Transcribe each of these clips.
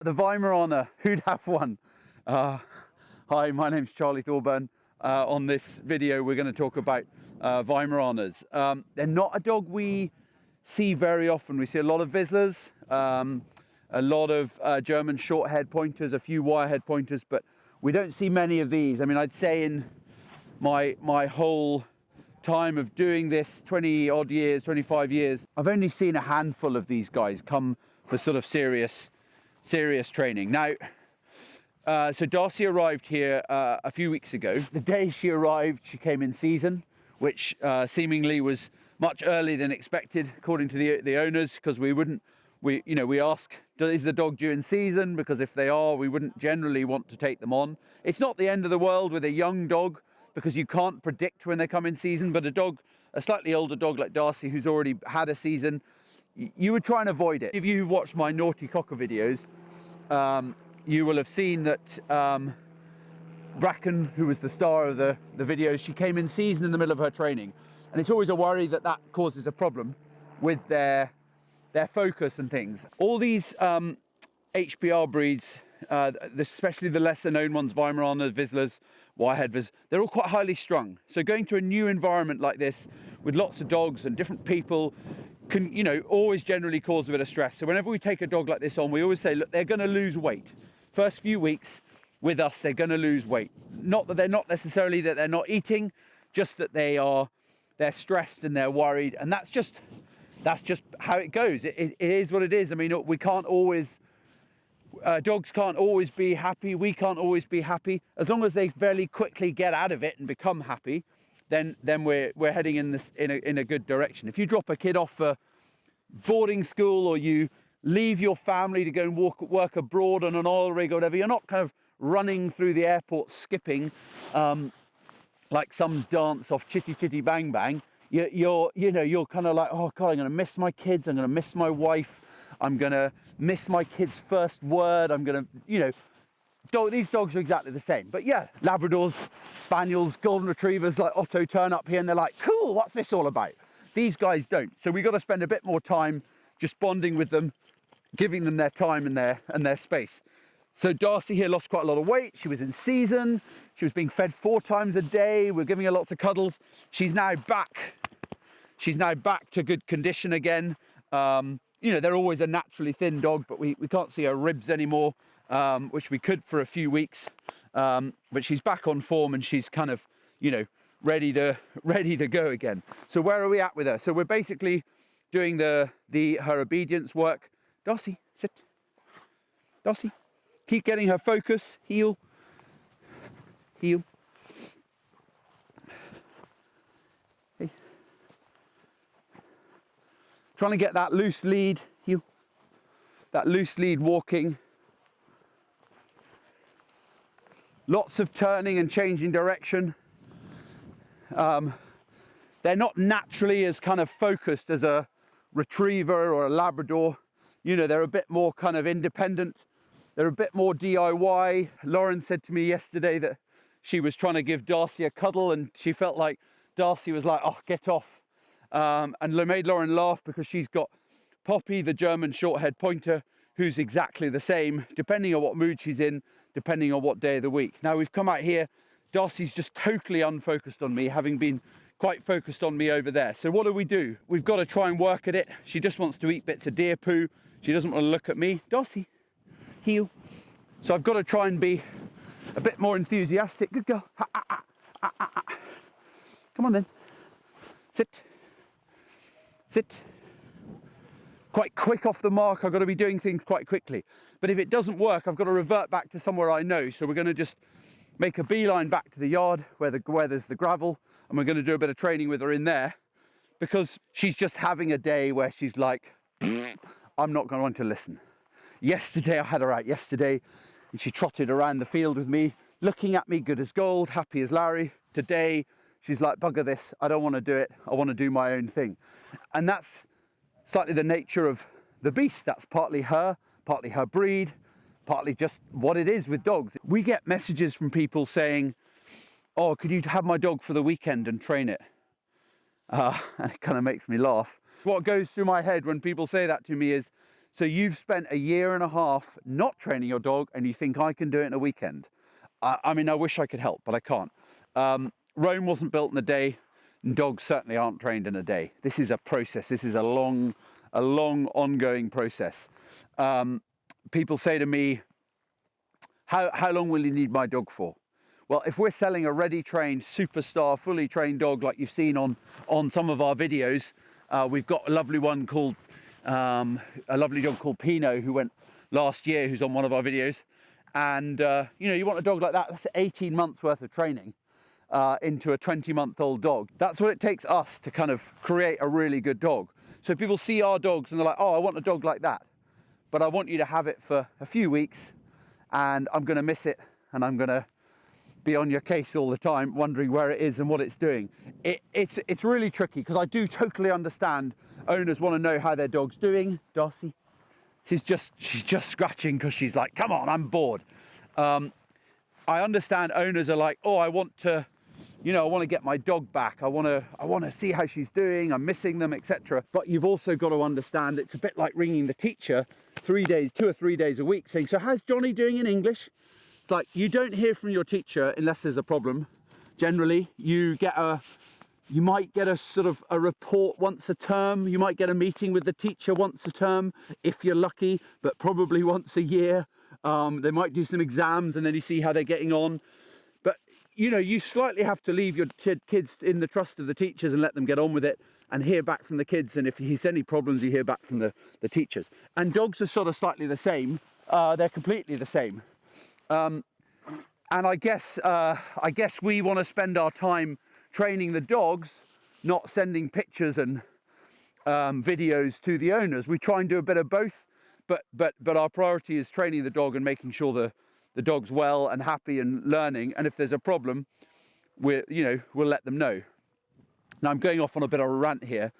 The Weimaraner, who'd have one? Hi, my name's Charlie Thorburn. On this video, we're going to talk about Weimaraners. They're not a dog we see very often. We see a lot of Vizslers, a lot of German short-haired pointers, a few wire-haired pointers, but we don't see many of these. I mean, I'd say in my whole time of doing this, 20 odd years, 25 years, I've only seen a handful of these guys come for sort of serious training. Now, so Darcy arrived here a few weeks ago. The day she arrived, she came in season, which seemingly was much earlier than expected, according to the owners, because we ask, is the dog due in season? Because if they are, we wouldn't generally want to take them on. It's not the end of the world with a young dog, because you can't predict when they come in season, but a slightly older dog like Darcy, who's already had a season, you would try and avoid it. If you've watched my Naughty Cocker videos, you will have seen that Bracken, who was the star of the videos, she came in season in the middle of her training. And it's always a worry that that causes a problem with their focus and things. All these HPR breeds, especially the lesser known ones, Weimaraner, Vizslers, Wirehead Vizslers, they're all quite highly strung. So going to a new environment like this with lots of dogs and different people can, always generally cause a bit of stress. So whenever we take a dog like this on, we always say, look, they're going to lose weight. First few weeks with us, they're going to lose weight. Not that they're not necessarily that they're not eating, just that they're stressed and they're worried. And that's just how it goes. It is what it is. I mean, we can't always, dogs can't always be happy. We can't always be happy. As long as they fairly quickly get out of it and become happy, then we're heading in a good direction. If you drop a kid off for boarding school, or you leave your family to go and work abroad on an oil rig or whatever, you're not kind of running through the airport skipping like some dance off Chitty Chitty Bang Bang. You're kind of like, oh God, I'm going to miss my kids. I'm going to miss my wife. I'm going to miss my kid's first word. I'm going to, these dogs are exactly the same. But yeah, Labradors, Spaniels, Golden Retrievers like Otto turn up here and they're like, cool, what's this all about? These guys don't. So we've got to spend a bit more time just bonding with them, giving them their time and their space. So Darcy here lost quite a lot of weight. She was in season. She was being fed 4 times a day. We're giving her lots of cuddles. She's now back. She's now back to good condition again. They're always a naturally thin dog, but we can't see her ribs anymore, which we could for a few weeks. But she's back on form and she's kind of, ready to go again. So where are we at with her? So we're basically doing her obedience work. Darcy, sit. Darcy, keep getting her focus. Heel. Heel. Hey. Trying to get that loose lead. Heel. That loose lead walking. Lots of turning and changing direction. They're not naturally as kind of focused as a retriever or a Labrador. They're a bit more kind of independent. They're a bit more DIY. Lauren said to me yesterday that she was trying to give Darcy a cuddle and she felt like Darcy was like, oh, get off. And made Lauren laugh because she's got Poppy, the German short-haired pointer, who's exactly the same, depending on what mood she's in, depending on what day of the week. Now we've come out here, Darcy's just totally unfocused on me, having been quite focused on me over there. So what do? We've got to try and work at it. She just wants to eat bits of deer poo. She doesn't want to look at me. Darcy, heel. So I've got to try and be a bit more enthusiastic. Good girl. Ha, ah, ah, ah, ah, ah. Come on then. Sit. Sit. Quite quick off the mark. I've got to be doing things quite quickly. But if it doesn't work, I've got to revert back to somewhere I know. So we're going to just make a beeline back to the yard where there's the gravel, and we're going to do a bit of training with her in there, because she's just having a day where she's like, I'm not going to listen. Yesterday, I had her out yesterday, and she trotted around the field with me, looking at me, good as gold, happy as Larry. Today, she's like, bugger this, I don't want to do it, I want to do my own thing. And that's slightly the nature of the beast. That's partly her breed, partly just what it is with dogs. We get messages from people saying, oh, could you have my dog for the weekend and train it? And it kind of makes me laugh. What goes through my head when people say that to me is, So you've spent a year and a half not training your dog and you think I can do it in a weekend. I mean, I wish I could help, but I can't. Rome wasn't built in a day, and dogs certainly aren't trained in a day. This is a process. This is a long ongoing process. People say to me, how long will you need my dog for? Well, if we're selling a ready trained superstar, fully trained dog like you've seen on some of our videos, we've got a lovely one called, a lovely dog called Pino who went last year, who's on one of our videos. And, you know, you want a dog like that, that's 18 months worth of training into a 20-month-old dog. That's what it takes us to kind of create a really good dog. So people see our dogs and they're like, oh, I want a dog like that. But I want you to have it for a few weeks and I'm going to miss it and I'm going to be on your case all the time wondering where it is and what it's doing. It's really tricky because I do totally understand owners want to know how their dog's doing. Darcy, she's just scratching because she's like, come on, I'm bored. I understand owners are like, oh, I want to, you know, I want to get my dog back. I want to see how she's doing. I'm missing them, etc. But you've also got to understand it's a bit like ringing the teacher 2 or 3 days a week saying, so how's Johnny doing in English? It's like you don't hear from your teacher unless there's a problem. Generally, you might get a sort of a report once a term. You might get a meeting with the teacher once a term, if you're lucky, but probably once a year. They might do some exams and then you see how they're getting on. But, you know, you slightly have to leave your kids in the trust of the teachers and let them get on with it and hear back from the kids. And if there's any problems, you hear back from the teachers. And dogs are sort of slightly the same. They're completely the same. And I guess we want to spend our time training the dogs, not sending pictures and videos to the owners. We try and do a bit of both, but our priority is training the dog and making sure the dog's well and happy and learning. And if there's a problem, we'll let them know. Now I'm going off on a bit of a rant here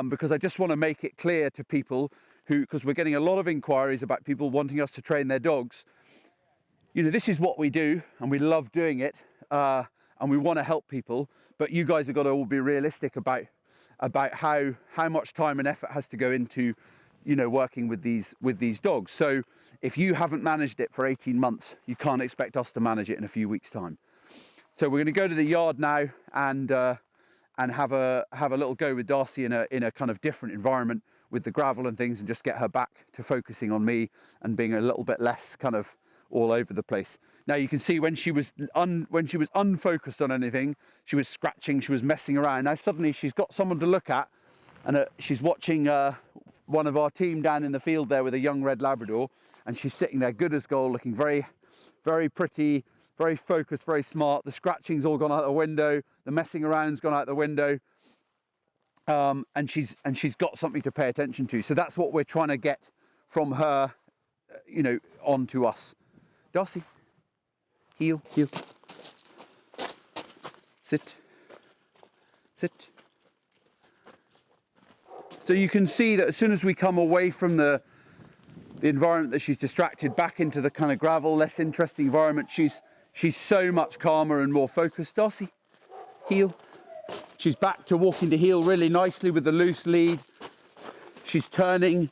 because I just want to make it clear to people because we're getting a lot of inquiries about people wanting us to train their dogs. You know, this is what we do and we love doing it and we want to help people, but you guys have got to all be realistic about how much time and effort has to go into, you know, working with these dogs. So if you haven't managed it for 18 months, you can't expect us to manage it in a few weeks' time. So we're going to go to the yard now and have a little go with Darcy in a kind of different environment with the gravel and things, and just get her back to focusing on me and being a little bit less kind of all over the place. Now you can see when she was unfocused on anything, she was scratching, she was messing around. Now suddenly she's got someone to look at, and she's watching one of our team down in the field there with a young red Labrador, and she's sitting there good as gold, looking very, very pretty, very focused, very smart. The scratching's all gone out the window, the messing around's gone out the window, and she's got something to pay attention to. So that's what we're trying to get from her, you know, onto us. Darcy, heel, sit. So you can see that as soon as we come away from the environment that she's distracted back into the kind of gravel, less interesting environment, she's so much calmer and more focused. Darcy, heel. She's back to walking to heel really nicely with the loose lead. She's turning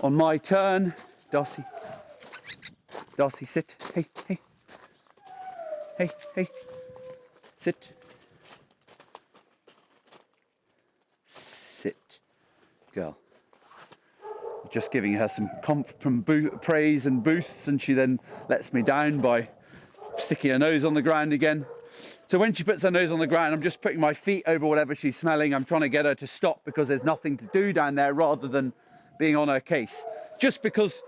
on my turn. Darcy, sit. Hey, sit. Sit, girl. Just giving her some praise and boosts, and she then lets me down by sticking her nose on the ground again. So when she puts her nose on the ground, I'm just putting my feet over whatever she's smelling. I'm trying to get her to stop because there's nothing to do down there rather than being on her case. Just because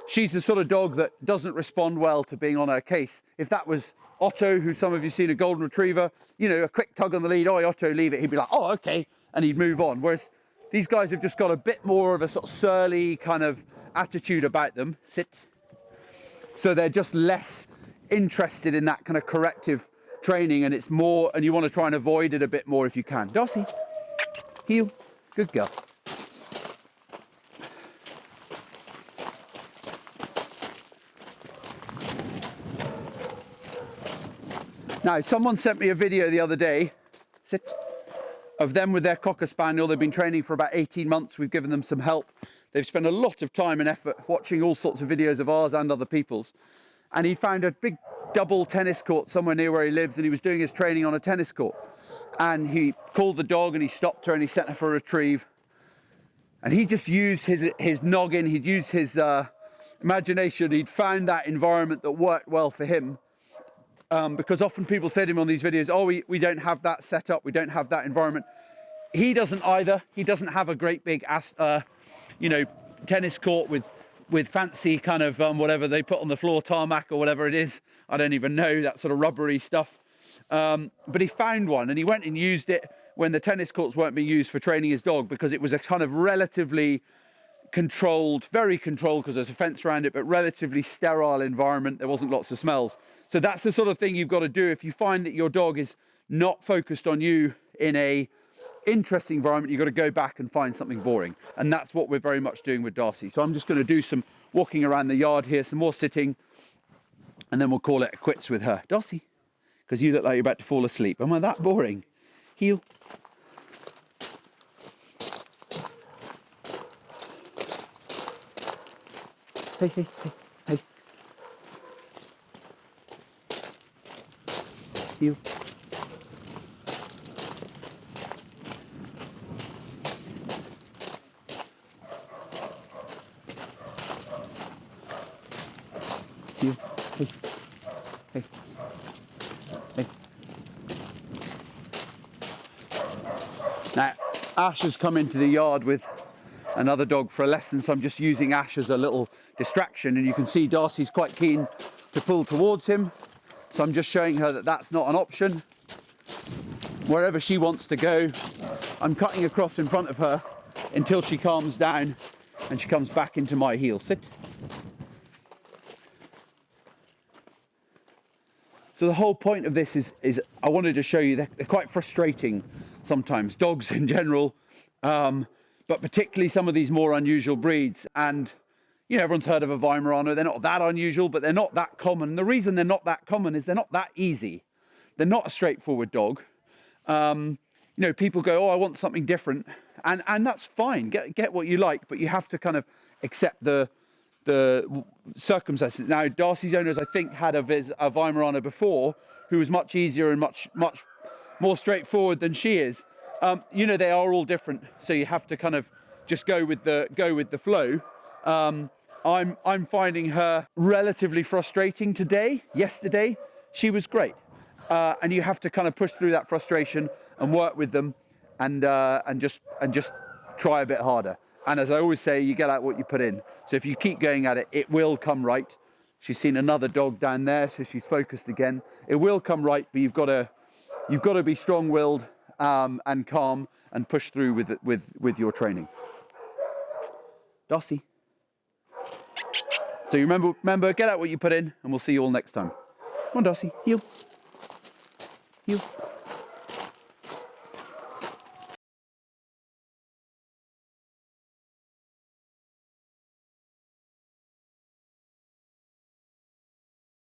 she's the sort of dog that doesn't respond well to being on her case. If that was Otto, who some of you seen, a golden retriever, you know, a quick tug on the lead, "Oi, Otto, leave it," he'd be like, "Oh, okay," and he'd move on. Whereas these guys have just got a bit more of a sort of surly kind of attitude about them. Sit. So they're just less interested in that kind of corrective training, and it's more, and you want to try and avoid it a bit more if you can. Darcy, heel, good girl. Now, someone sent me a video the other day, sit, of them with their Cocker Spaniel. They've been training for about 18 months. We've given them some help. they've spent a lot of time and effort watching all sorts of videos of ours and other people's. And he found a big double tennis court somewhere near where he lives, and he was doing his training on a tennis court. And he called the dog and he stopped her and he sent her for a retrieve. And he just used his noggin, he'd used his imagination, he'd found that environment that worked well for him. Because often people say to him on these videos, oh, we don't have that set up, we don't have that environment. He doesn't either. He doesn't have a great big, tennis court with fancy kind of whatever they put on the floor, tarmac or whatever it is. I don't even know, that sort of rubbery stuff. But he found one and he went and used it when the tennis courts weren't being used for training his dog, because it was a kind of relatively controlled, very controlled, because there's a fence around it, but relatively sterile environment. There wasn't lots of smells. So that's the sort of thing you've got to do if you find that your dog is not focused on you in a interesting environment. You've got to go back and find something boring, and that's what we're very much doing with Darcy. So I'm just going to do some walking around the yard here, some more sitting, and then we'll call it quits with her. Darcy, because you look like you're about to fall asleep. Am I that boring? Heel. Hey, hey, hey, hey. Heel. Heel. Hey, hey, hey. Now, Ash has come into the yard with another dog for a lesson, so I'm just using Ash as a little distraction, and you can see Darcy's quite keen to pull towards him, so I'm just showing her that that's not an option. Wherever she wants to go, I'm cutting across in front of her until she calms down and she comes back into my heel. Sit. So the whole point of this is I wanted to show you they're quite frustrating sometimes, dogs in general, but particularly some of these more unusual breeds. And everyone's heard of a Weimaraner. They're not that unusual, but they're not that common. The reason they're not that common is they're not that easy. They're not a straightforward dog. People go, oh, I want something different, and that's fine. Get what you like, but you have to kind of accept the circumstances. Now, Darcy's owners, I think, had a Weimaraner before who was much easier and much more straightforward than she is. They are all different, so you have to kind of just go with the flow. I'm finding her relatively frustrating today. Yesterday, she was great, and you have to kind of push through that frustration and work with them, and just try a bit harder. And as I always say, you get out what you put in. So if you keep going at it, it will come right. She's seen another dog down there, so she's focused again. It will come right, but you've got to be strong-willed and calm and push through with your training. Darcy. So you remember, get out what you put in, and we'll see you all next time. Come on, Darcy. Heel. Heel.